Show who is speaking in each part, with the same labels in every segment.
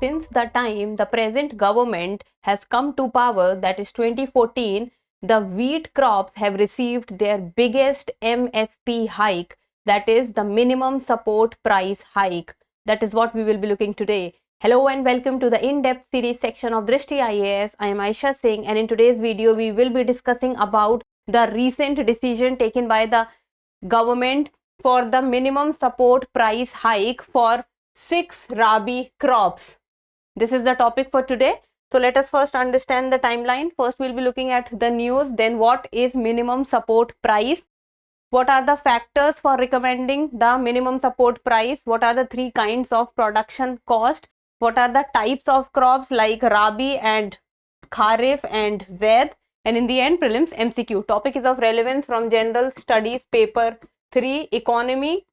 Speaker 1: since the time the present government has come to power, that is 2014, the wheat crops have received their biggest MSP hike, that is the minimum support price hike. That is what we will be looking today. Hello and welcome to the in-depth series section of Drishti IAS. I am Aisha Singh, and in today's video we will be discussing about the recent decision taken by the government for the minimum support price hike for 6 Rabi crops. This is the topic for today. So let us first understand the timeline. First we'll be looking at the news, then what is minimum support price, what are the factors for recommending the minimum support price, what are the three kinds of production cost, what are the types of crops like Rabi and Kharif and Zaid, and in the end prelims MCQ. Topic is of relevance from General Studies paper 3, Economy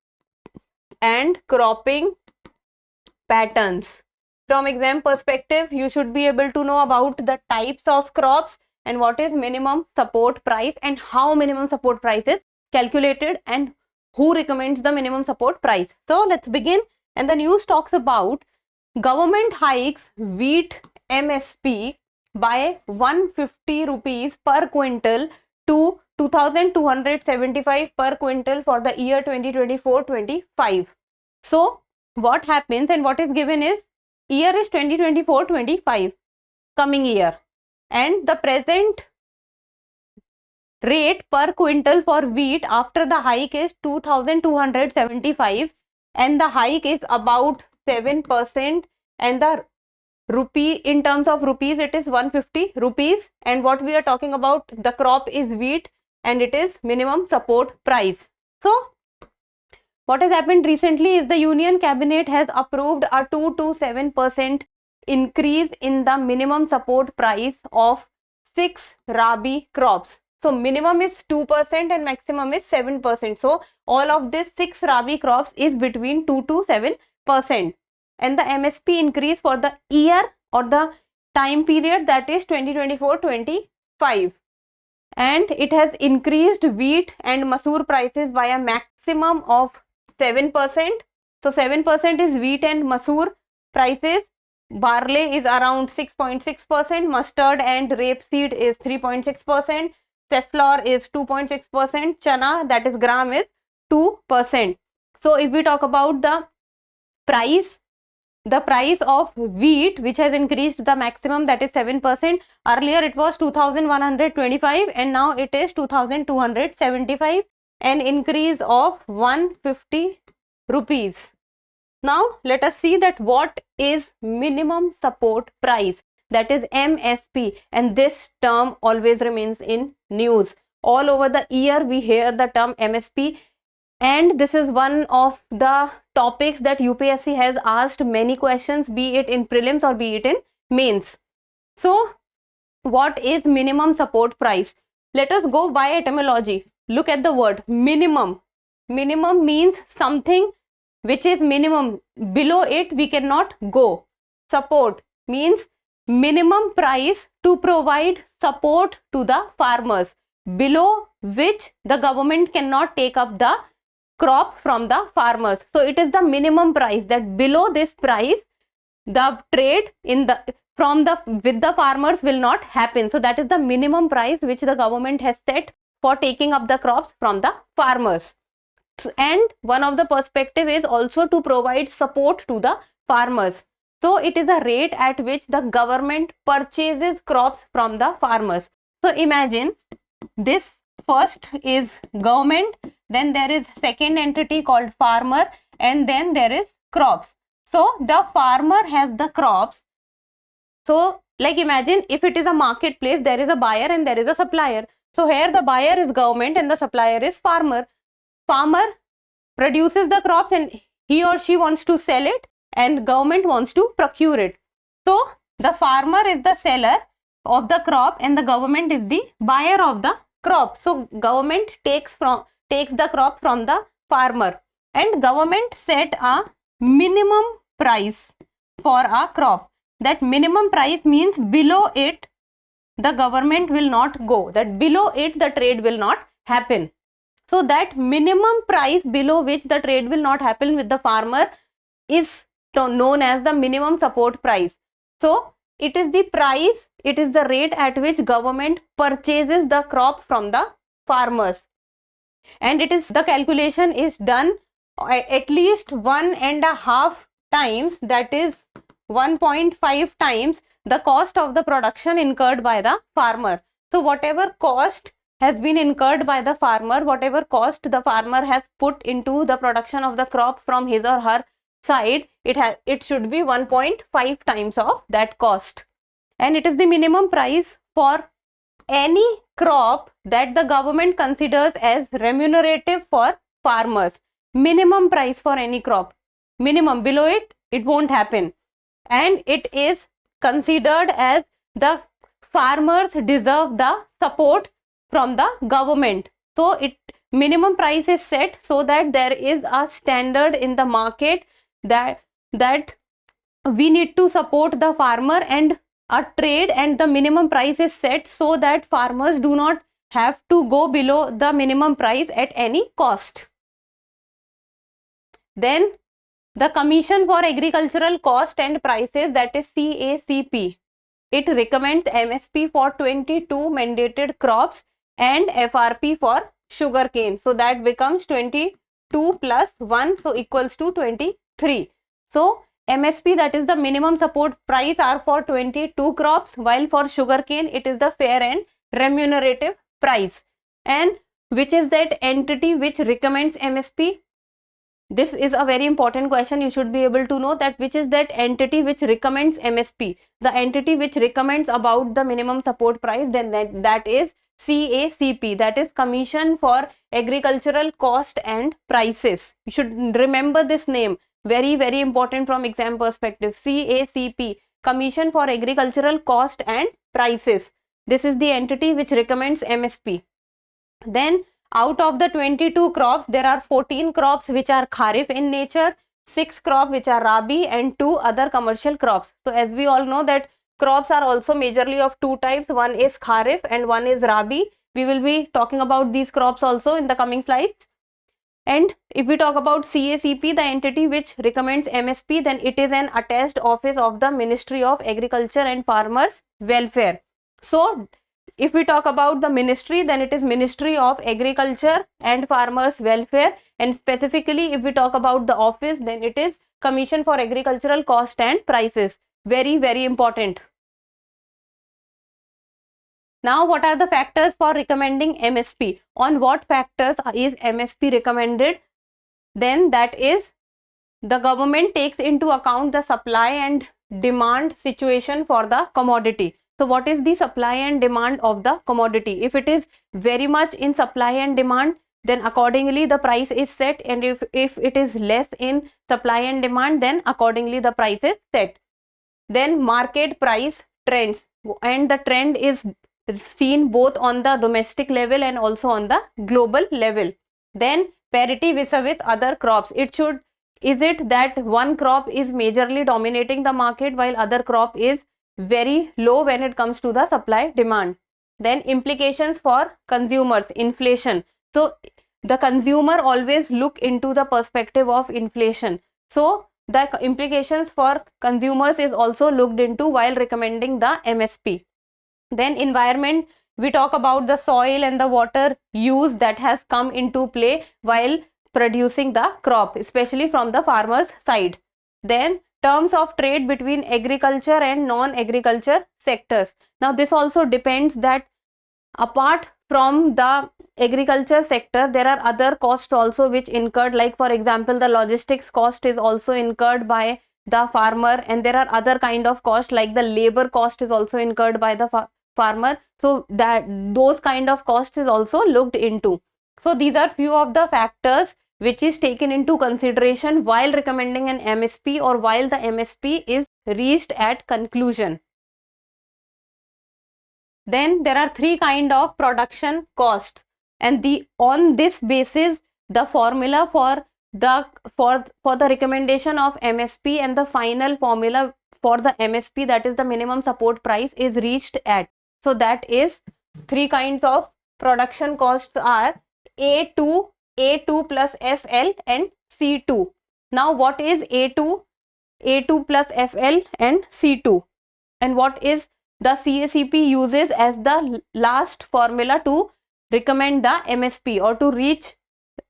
Speaker 1: and Cropping Patterns. From exam perspective, you should be able to know about the types of crops and what is minimum support price and how minimum support price is calculated and who recommends the minimum support price. So let's begin. And the news talks about government hikes wheat MSP by 150 rupees per quintal to 2275 per quintal for the year 2024-25. So what happens and what is given is year is 2024-25, coming year, and the present rate per quintal for wheat after the hike is 2275, and the hike is about 7%, and the rupee, in terms of rupees, it is 150 rupees, and what we are talking about, the crop is wheat and it is minimum support price. So what has happened recently is the Union Cabinet has approved a 2 to 7% increase in the minimum support price of 6 Rabi crops. So minimum is 2% and maximum is 7%. So all of this 6 Rabi crops is between 2 to 7%. And the MSP increase for the year or the time period, that is 2024-25. And it has increased wheat and masoor prices by a maximum of 7%. So 7% is wheat and masoor prices. Barley is around 6.6%. Mustard and rapeseed is 3.6%. Safflower is 2.6%. Chana, that is gram, is 2%. So if we talk about the price of wheat, which has increased the maximum, that is 7%. Earlier it was 2125 and now it is 2275, an increase of 150 rupees. Now let us see that what is minimum support price, that is MSP, and this term always remains in news. All over the year we hear the term MSP, and this is one of the topics that UPSC has asked many questions, be it in prelims or be it in mains. So what is minimum support price? Let us go by etymology. Look at the word minimum. Minimum means something which is minimum. Below it we cannot go. Support means minimum price to provide support to the farmers, below which the government cannot take up the crop from the farmers. So it is the minimum price, that below this price the trade in the with the farmers will not happen. So that is the minimum price which the government has set for taking up the crops from the farmers. And one of the perspective is also to provide support to the farmers. So it is a rate at which the government purchases crops from the farmers. So imagine this, first is government, then there is second entity called farmer, and then there is crops. So the farmer has the crops. So like imagine if it is a marketplace, there is a buyer and there is a supplier. So here the buyer is government and the supplier is farmer. Farmer produces the crops and he or she wants to sell it and government wants to procure it. So the farmer is the seller of the crop and the government is the buyer of the crop. So government takes the crop from the farmer, and government set a minimum price for a crop. That minimum price means below it the government will not go, that below it the trade will not happen. So that minimum price below which the trade will not happen with the farmer is known as the minimum support price. So it is the price, it is the rate at which government purchases the crop from the farmers, and it is the calculation is done at least 1.5 times, that is 1.5 times the cost of the production incurred by the farmer. So whatever cost has been incurred by the farmer, whatever cost the farmer has put into the production of the crop from his or her side, it should be 1.5 times of that cost. And it is the minimum price for any crop that the government considers as remunerative for farmers. Minimum price for any crop, minimum, below it won't happen, and it is considered as the farmers deserve the support from the government. So minimum price is set so that there is a standard in the market that we need to support the farmer, and a trade, and the minimum price is set so that farmers do not have to go below the minimum price at any cost. Then the Commission for Agricultural Cost and Prices, that is CACP, it recommends MSP for 22 mandated crops and FRP for sugarcane. So that becomes 22 plus 1, so equals to 23. So MSP, that is the minimum support price, are for 22 crops, while for sugarcane it is the fair and remunerative price. And which is that entity which recommends MSP? This is a very important question. You should be able to know that which is that entity which recommends MSP. The entity which recommends about the minimum support price, then that is CACP, that is Commission for Agricultural Cost and Prices. You should remember this name, very very important from exam perspective. CACP, Commission for Agricultural Cost and Prices. This is the entity which recommends MSP. Then out of the 22 crops, there are 14 crops which are kharif in nature, 6 crops which are rabi, and 2 other commercial crops. So as we all know that crops are also majorly of 2 types, one is kharif and one is rabi. We will be talking about these crops also in the coming slides. And if we talk about CACP, the entity which recommends MSP, then it is an attached office of the Ministry of Agriculture and Farmers Welfare. So if we talk about the ministry, then it is Ministry of Agriculture and Farmers Welfare, and specifically if we talk about the office, then it is Commission for Agricultural Cost and Prices. Very very important. Now what are the factors for recommending MSP? On what factors is MSP recommended? Then that is, the government takes into account the supply and demand situation for the commodity. So what is the supply and demand of the commodity? If it is very much in supply and demand, then accordingly the price is set, and if it is less in supply and demand, then accordingly the price is set. Then market price trends, and the trend is seen both on the domestic level and also on the global level. Then parity vis-a-vis other crops. Is it that one crop is majorly dominating the market while other crop is very low when it comes to the supply demand? Then implications for consumers, inflation. So the consumer always look into the perspective of inflation. So the implications for consumers is also looked into while recommending the MSP. Then environment, we talk about the soil and the water use that has come into play while producing the crop, especially from the farmer's side. Then terms of trade between agriculture and non-agriculture sectors. Now this also depends that apart from the agriculture sector, there are other costs also which incurred, like for example the logistics cost is also incurred by the farmer, and there are other kind of cost like the labor cost is also incurred by the farmer. So that those kind of costs is also looked into. So these are few of the factors which is taken into consideration while recommending an MSP or while the MSP is reached at conclusion. Then there are 3 kind of production costs, and on this basis the formula for the recommendation of MSP and the final formula for the MSP, that is the minimum support price, is reached at. So that is 3 kinds of production costs are A2 plus FL and C2. Now what is A2? A2 plus FL and C2. And what is the CACP uses as the last formula to recommend the MSP or to reach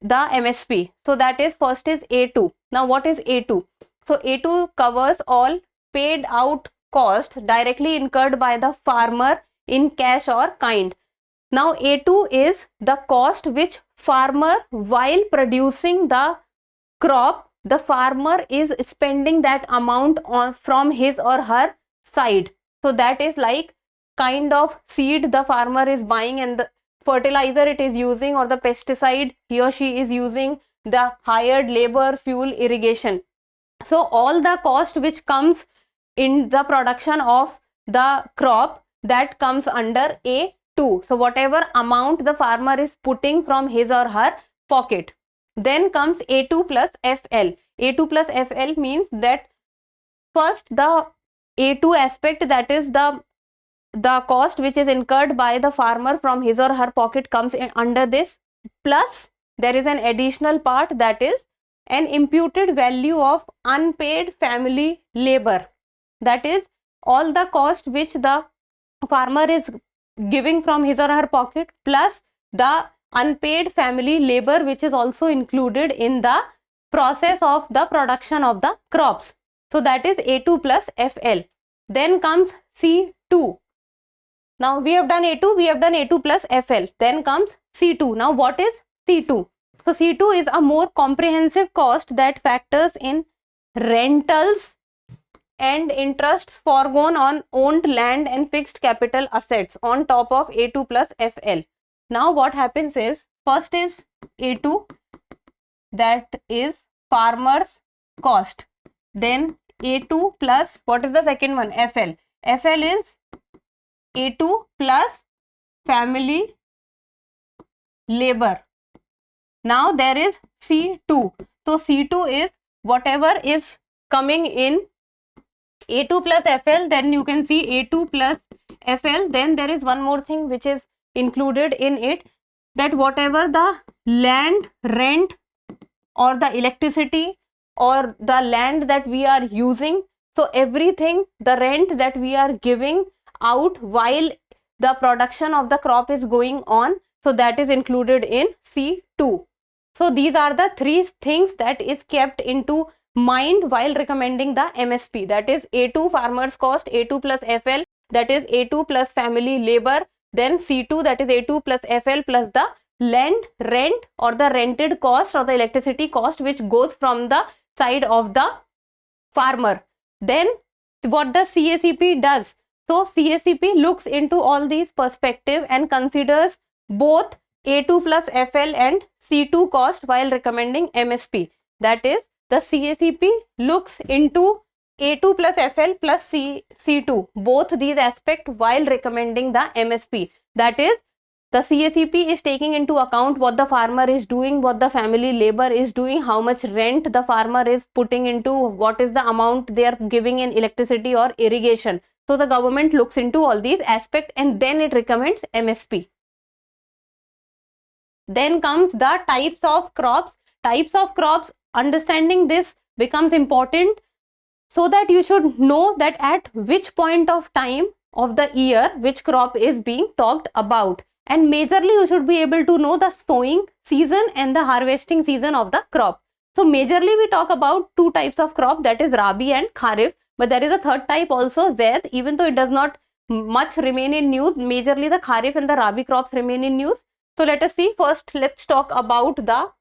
Speaker 1: the MSP? So that is, first is A2. Now what is A2? So A2 covers all paid out cost directly incurred by the farmer in cash or kind. Now A2 is the cost which farmer, while producing the crop, the farmer is spending that amount on from his or her side. So that is like kind of seed the farmer is buying, and the fertilizer it is using, or the pesticide he or she is using, the hired labor, fuel, irrigation. So all the cost which comes in the production of the crop, that comes under A2. So whatever amount the farmer is putting from his or her pocket. Then comes A2 plus FL. A2 plus FL means that first the A2 aspect, that is the cost which is incurred by the farmer from his or her pocket, comes in under this, plus there is an additional part, that is an imputed value of unpaid family labor. That is all the cost which the farmer is giving from his or her pocket, plus the unpaid family labor which is also included in the process of the production of the crops. So that is A2 plus FL. Then comes C2. Now we have done A2, we have done A2 plus FL. Then comes C2. Now what is C2? So C2 is a more comprehensive cost that factors in rentals and interests foregone on owned land and fixed capital assets on top of A2 plus FL. Now what happens is, first is A2, that is farmer's cost. Then A2 plus, what is the second one? FL. FL is A2 plus family labor. Now there is C2. So C2 is whatever is coming in A2 plus FL, then you can see A2 plus FL. Then there is one more thing which is included in it, that whatever the land rent or the electricity or the land that we are using, so everything, the rent that we are giving out while the production of the crop is going on, so that is included in C2. So these are the three things that is kept into mind while recommending the MSP, that is A2 farmer's cost, A2 plus FL, that is A2 plus family labor, then C2, that is A2 plus FL plus the land rent or the rented cost or the electricity cost which goes from the side of the farmer. Then what the CACP does? So CACP looks into all these perspective and considers both A2 plus FL and C2 cost while recommending MSP. That is, the CACP looks into A2 plus FL plus C2, both these aspects while recommending the MSP. That is, the CACP is taking into account what the farmer is doing, what the family labor is doing, how much rent the farmer is putting into, what is the amount they are giving in electricity or irrigation. So the government looks into all these aspects and then it recommends MSP. Then comes the types of crops. Types of crops, understanding this becomes important, so that you should know that at which point of time of the year which crop is being talked about. And majorly you should be able to know the sowing season and the harvesting season of the crop. So majorly we talk about two types of crop, that is Rabi and Kharif, but there is a third type also, Zaid, even though it does not much remain in news. Majorly the Kharif and the Rabi crops remain in news. So let us see, first let's talk about the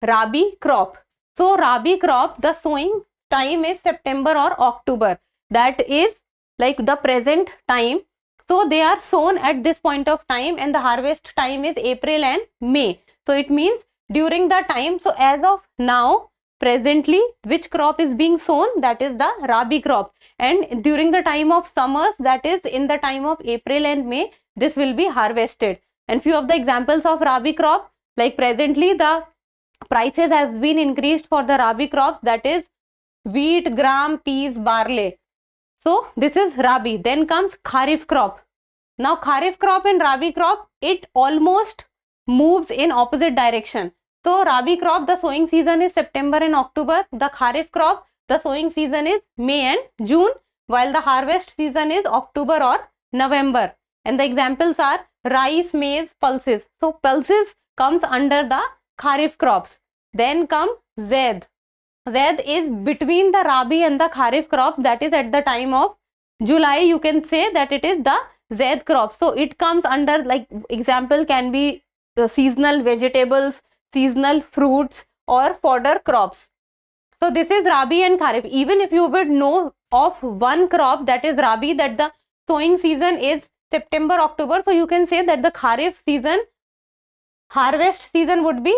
Speaker 1: Rabi crop. So Rabi crop, the sowing time is September or October, that is like the present time. So they are sown at this point of time and the harvest time is April and May. So it means during the time, so as of now, presently, which crop is being sown? That is the Rabi crop. And during the time of summers, that is in the time of April and May, this will be harvested. And few of the examples of Rabi crop, like presently the prices have been increased for the Rabi crops, that is wheat, gram, peas, barley. So this is Rabi. Then comes Kharif crop. Now Kharif crop and Rabi crop, it almost moves in opposite direction. So Rabi crop, the sowing season is September and October. The Kharif crop, the sowing season is May and June, while the harvest season is October or November. And the examples are rice, maize, pulses. So pulses comes under the Kharif crops. Then come Zaid. Zaid is between the Rabi and the Kharif crops, that is at the time of July. You can say that it is the Zaid crop. So it comes under, like example can be seasonal vegetables, seasonal fruits or fodder crops. So this is Rabi and Kharif. Even if you would know of one crop, that is Rabi, that the sowing season is September, October. So you can say that the Kharif season, harvest season would be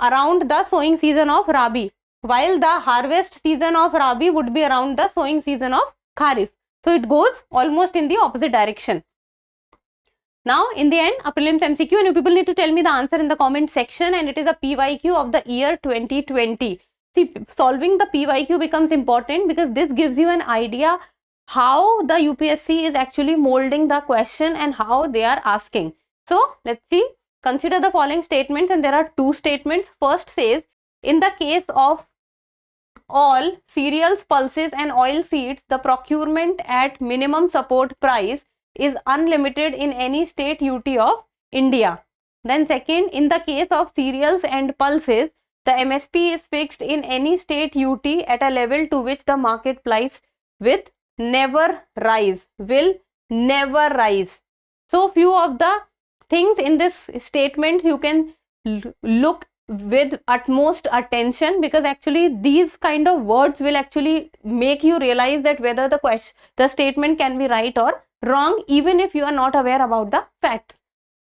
Speaker 1: around the sowing season of Rabi, while the harvest season of Rabi would be around the sowing season of Kharif. So it goes almost in the opposite direction. Now in the end, a prelims MCQ, and you people need to tell me the answer in the comment section, and it is a PYQ of the year 2020. See, solving the PYQ becomes important because this gives you an idea how the UPSC is actually molding the question and how they are asking. So let's see. Consider the following statements, and there are two statements. First says, in the case of all cereals, pulses and oil seeds, the procurement at minimum support price is unlimited in any state UT of India. Then second, in the case of cereals and pulses, the MSP is fixed in any state UT at a level to which the market price will never rise. So few of the things in this statement you can look with utmost attention, because actually these kind of words will actually make you realize that whether the statement can be right or wrong, even if you are not aware about the facts.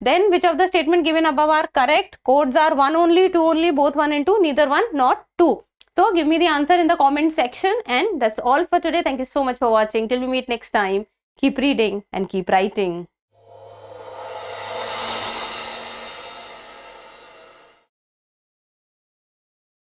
Speaker 1: Then which of the statement given above are correct? Codes are 1 only, 2 only, both 1 and 2, neither 1 nor 2. So give me the answer in the comment section, and that's all for today. Thank you so much for watching. Till we meet next time, keep reading and keep writing.